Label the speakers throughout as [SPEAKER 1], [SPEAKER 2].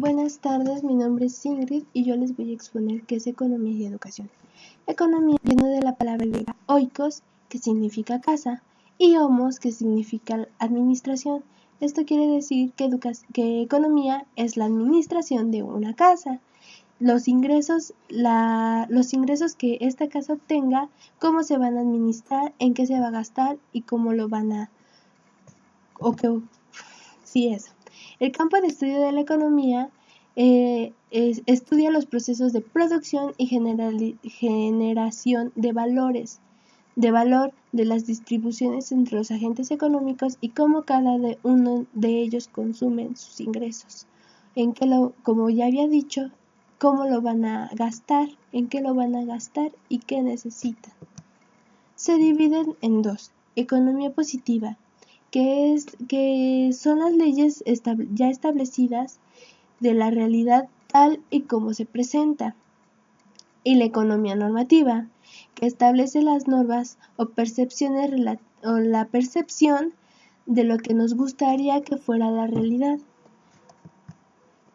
[SPEAKER 1] Buenas tardes, mi nombre es Ingrid y yo les voy a exponer qué es economía y educación. Economía viene de la palabra griega oikos, que significa casa, y homos, que significa administración. Esto quiere decir que economía es la administración de una casa. Los ingresos que esta casa obtenga, cómo se van a administrar, en qué se va a gastar y cómo lo van a... Sí, eso. El campo de estudio de la economía estudia los procesos de producción y generación de valor de las distribuciones entre los agentes económicos y cómo cada uno de ellos consumen sus ingresos. Como ya había dicho, cómo lo van a gastar, en qué lo van a gastar y qué necesitan. Se dividen en dos: economía positiva, que son las leyes ya establecidas de la realidad tal y como se presenta, y la economía normativa, que establece las normas o la percepción de lo que nos gustaría que fuera la realidad.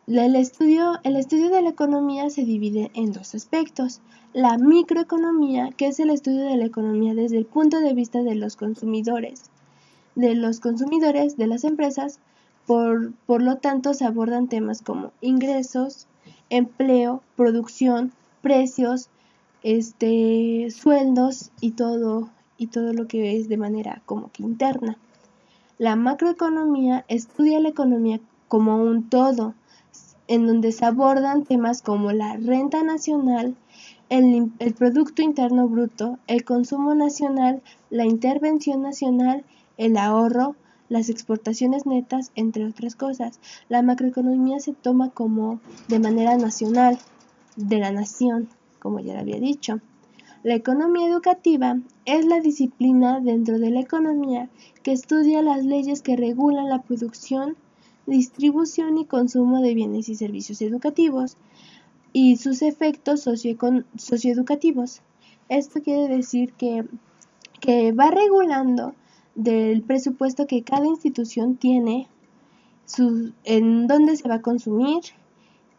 [SPEAKER 1] El estudio de la economía se divide en dos aspectos: la microeconomía, que es el estudio de la economía desde el punto de vista de los consumidores, de las empresas. Por lo tanto, se abordan temas como ingresos, empleo, producción, precios, sueldos y todo lo que es de manera como que interna. La macroeconomía estudia la economía como un todo, en donde se abordan temas como la renta nacional, el Producto Interno Bruto, el consumo nacional, la intervención nacional, el ahorro, las exportaciones netas, entre otras cosas. La macroeconomía se toma como de manera nacional, de la nación, como ya lo había dicho. La economía educativa es la disciplina dentro de la economía que estudia las leyes que regulan la producción, distribución y consumo de bienes y servicios educativos y sus efectos socioeducativos. Esto quiere decir que va regulando del presupuesto que cada institución tiene, en dónde se va a consumir,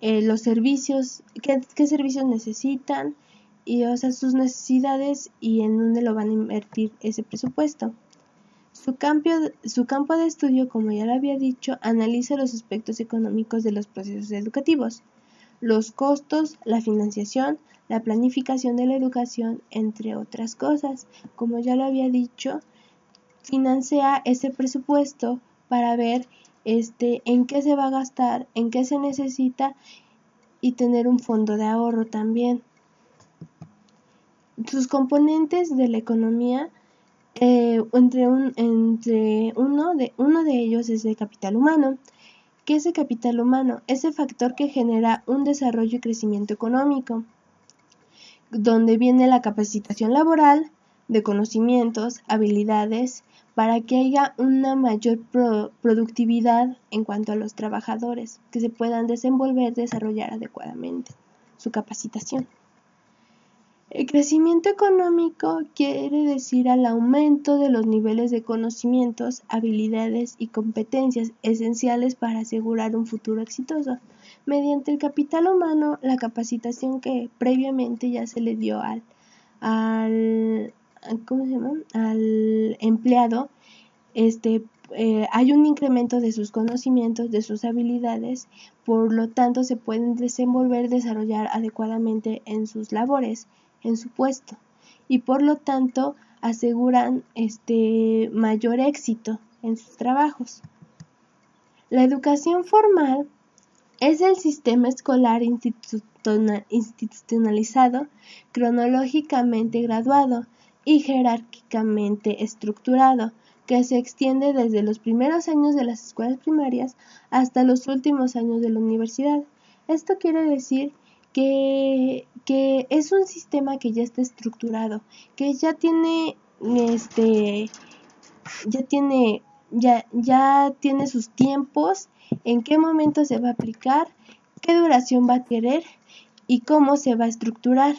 [SPEAKER 1] los servicios, qué servicios necesitan, y sus necesidades y en dónde lo van a invertir ese presupuesto. Su campo de estudio, como ya lo había dicho, analiza los aspectos económicos de los procesos educativos, los costos, la financiación, la planificación de la educación, entre otras cosas. Como ya lo había dicho, financia ese presupuesto para ver en qué se va a gastar, en qué se necesita y tener un fondo de ahorro también. Sus componentes de la economía, uno de ellos es el capital humano. ¿Qué es el capital humano? Es el factor que genera un desarrollo y crecimiento económico, donde viene la capacitación laboral, de conocimientos, habilidades, para que haya una mayor productividad en cuanto a los trabajadores, que se puedan desarrollar adecuadamente su capacitación. El crecimiento económico quiere decir al aumento de los niveles de conocimientos, habilidades y competencias esenciales para asegurar un futuro exitoso. Mediante el capital humano, la capacitación que previamente ya se le dio al empleado, hay un incremento de sus conocimientos, de sus habilidades, por lo tanto se pueden desarrollar adecuadamente en sus labores, en su puesto, y por lo tanto aseguran mayor éxito en sus trabajos. La educación formal es el sistema escolar institucionalizado, cronológicamente graduado y jerárquicamente estructurado, que se extiende desde los primeros años de las escuelas primarias hasta los últimos años de la universidad. Esto quiere decir que es un sistema que ya está estructurado, que ya tiene sus tiempos, en qué momento se va a aplicar, qué duración va a tener y cómo se va a estructurar.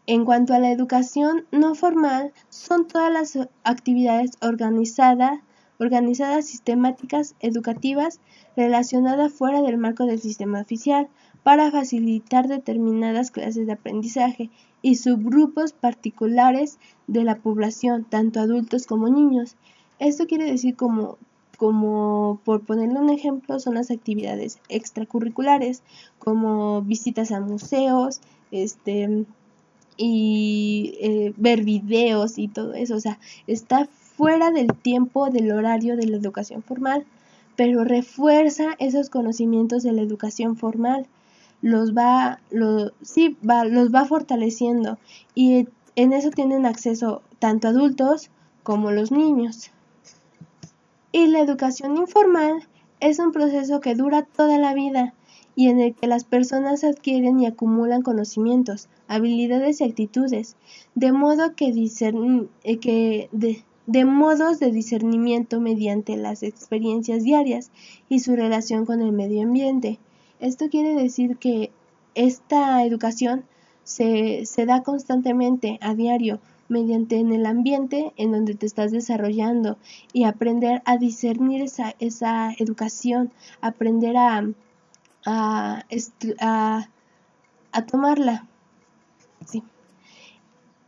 [SPEAKER 1] En cuanto a la educación no formal, son todas las actividades organizadas organizadas, sistemáticas, educativas, relacionadas fuera del marco del sistema oficial, para facilitar determinadas clases de aprendizaje y subgrupos particulares de la población, tanto adultos como niños. Esto quiere decir como por ponerle un ejemplo, son las actividades extracurriculares, como visitas a museos, y ver videos y todo eso. O sea, está fuera del tiempo del horario de la educación formal, pero refuerza esos conocimientos de la educación formal, los va fortaleciendo, y en eso tienen acceso tanto adultos como los niños. Y la educación informal es un proceso que dura toda la vida y en el que las personas adquieren y acumulan conocimientos, habilidades y actitudes, de modo que de modos de discernimiento mediante las experiencias diarias y su relación con el medio ambiente. Esto quiere decir que esta educación se da constantemente a diario mediante en el ambiente en donde te estás desarrollando, y aprender a discernir esa educación, aprender a tomarla. Sí.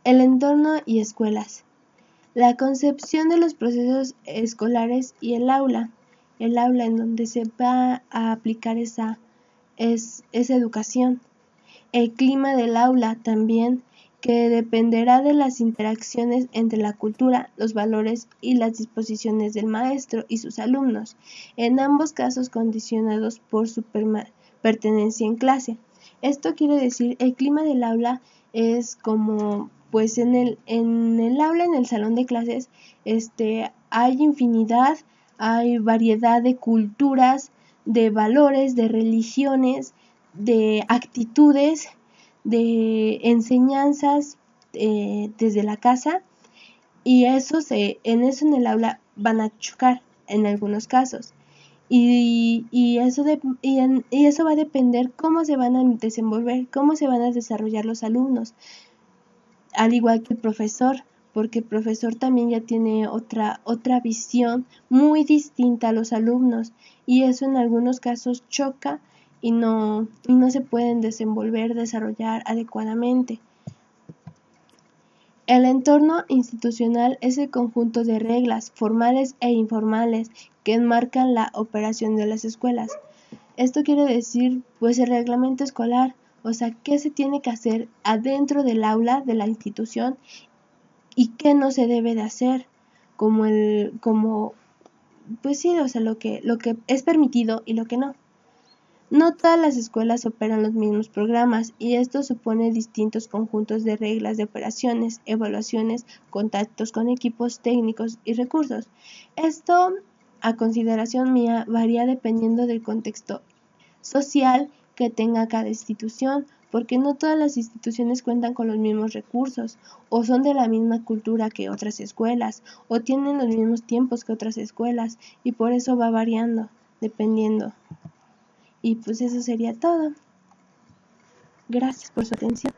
[SPEAKER 1] El entorno y escuelas. La concepción de los procesos escolares y el aula en donde se va a aplicar esa educación. El clima del aula también, que dependerá de las interacciones entre la cultura, los valores y las disposiciones del maestro y sus alumnos, en ambos casos condicionados por su pertenencia en clase. Esto quiere decir, el clima del aula es como, pues en el aula, en el salón de clases, hay infinidad, hay variedad de culturas, de valores, de religiones, de actitudes, de enseñanzas desde la casa, y en el aula van a chocar en algunos casos, y eso va a depender cómo se van a desenvolver, cómo se van a desarrollar los alumnos, al igual que el profesor, porque el profesor también ya tiene otra visión muy distinta a los alumnos, y eso en algunos casos choca y no se pueden desarrollar adecuadamente. El entorno institucional es el conjunto de reglas formales e informales que enmarcan la operación de las escuelas. Esto quiere decir, pues, el reglamento escolar, o sea, qué se tiene que hacer adentro del aula de la institución y qué no se debe de hacer, pues sí, o sea, lo que es permitido y lo que no. No todas las escuelas operan los mismos programas, y esto supone distintos conjuntos de reglas de operaciones, evaluaciones, contactos con equipos técnicos y recursos. Esto, a consideración mía, varía dependiendo del contexto social que tenga cada institución, porque no todas las instituciones cuentan con los mismos recursos, o son de la misma cultura que otras escuelas, o tienen los mismos tiempos que otras escuelas, y por eso va variando, dependiendo. Y pues eso sería todo. Gracias por su atención.